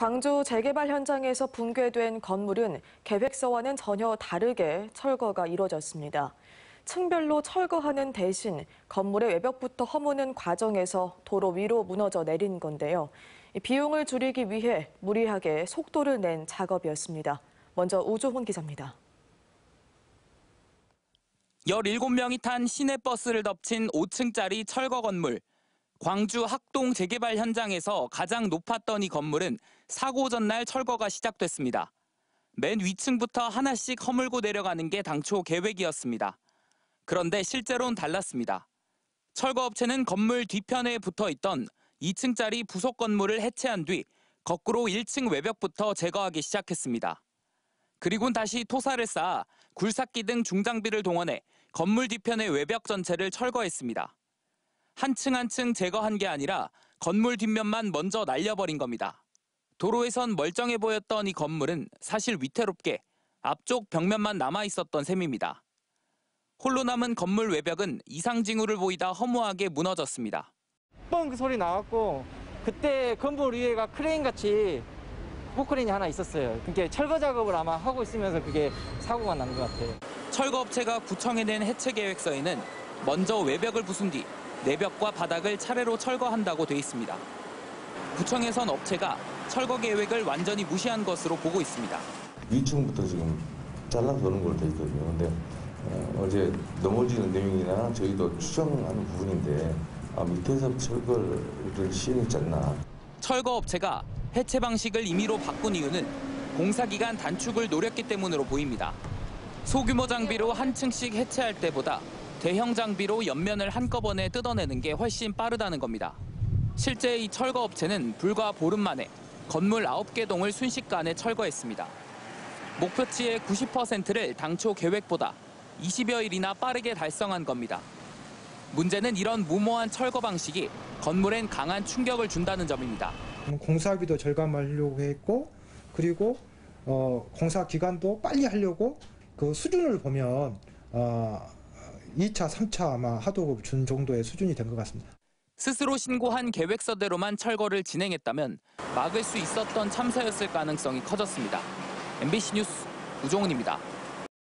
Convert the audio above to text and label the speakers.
Speaker 1: 광주 재개발 현장에서 붕괴된 건물은 계획서와는 전혀 다르게 철거가 이뤄졌습니다. 층별로 철거하는 대신 건물의 외벽부터 허무는 과정에서 도로 위로 무너져 내린 건데요. 비용을 줄이기 위해 무리하게 속도를 낸 작업이었습니다. 먼저 우주훈 기자입니다.
Speaker 2: 17명이 탄 시내버스를 덮친 5층짜리 철거 건물. 광주 학동 재개발 현장에서 가장 높았던 이 건물은 사고 전날 철거가 시작됐습니다. 맨 위층부터 하나씩 허물고 내려가는 게 당초 계획이었습니다. 그런데 실제로는 달랐습니다. 철거업체는 건물 뒤편에 붙어있던 2층짜리 부속 건물을 해체한 뒤 거꾸로 1층 외벽부터 제거하기 시작했습니다. 그리고는 다시 토사를 쌓아 굴삭기 등 중장비를 동원해 건물 뒤편의 외벽 전체를 철거했습니다. 한 층 한 층 제거한 게 아니라 건물 뒷면만 먼저 날려버린 겁니다. 도로에선 멀쩡해 보였던 이 건물은 사실 위태롭게 앞쪽 벽면만 남아있었던 셈입니다. 홀로 남은 건물 외벽은 이상징후를 보이다 허무하게 무너졌습니다.
Speaker 3: 뻥 소리 나왔고 그때 건물 위에가 크레인같이 포크레인이 하나 있었어요. 그게 철거 작업을 아마 하고 있으면서 그게 사고가 난 것 같아요.
Speaker 2: 철거업체가 구청에 낸 해체 계획서에는 먼저 외벽을 부순 뒤 내벽과 바닥을 차례로 철거한다고 돼 있습니다. 구청에선 업체가 철거 계획을 완전히 무시한 것으로 보고 있습니다.
Speaker 4: 위층부터 지금 잘라서 오는 걸로 돼 있거든요. 근데 어제 넘어지는 내용이나 저희도 추정하는 부분인데 밑에서 철거를 시행했지 않나.
Speaker 2: 철거업체가 해체 방식을 임의로 바꾼 이유는 공사기간 단축을 노렸기 때문으로 보입니다. 소규모 장비로 한 층씩 해체할 때보다 대형 장비로 옆면을 한꺼번에 뜯어내는 게 훨씬 빠르다는 겁니다. 실제 이 철거업체는 불과 보름 만에 건물 9개 동을 순식간에 철거했습니다. 목표치의 90%를 당초 계획보다 20여일이나 빠르게 달성한 겁니다. 문제는 이런 무모한 철거 방식이 건물엔 강한 충격을 준다는 점입니다.
Speaker 5: 공사비도 절감하려고 했고 그리고 공사 기간도 빨리 하려고 그 수준을 보면 2차, 3차 아마 하도급 준 정도의 수준이 된 것 같습니다.
Speaker 2: 스스로 신고한 계획서대로만 철거를 진행했다면 막을 수 있었던 참사였을 가능성이 커졌습니다. MBC 뉴스 우종훈입니다.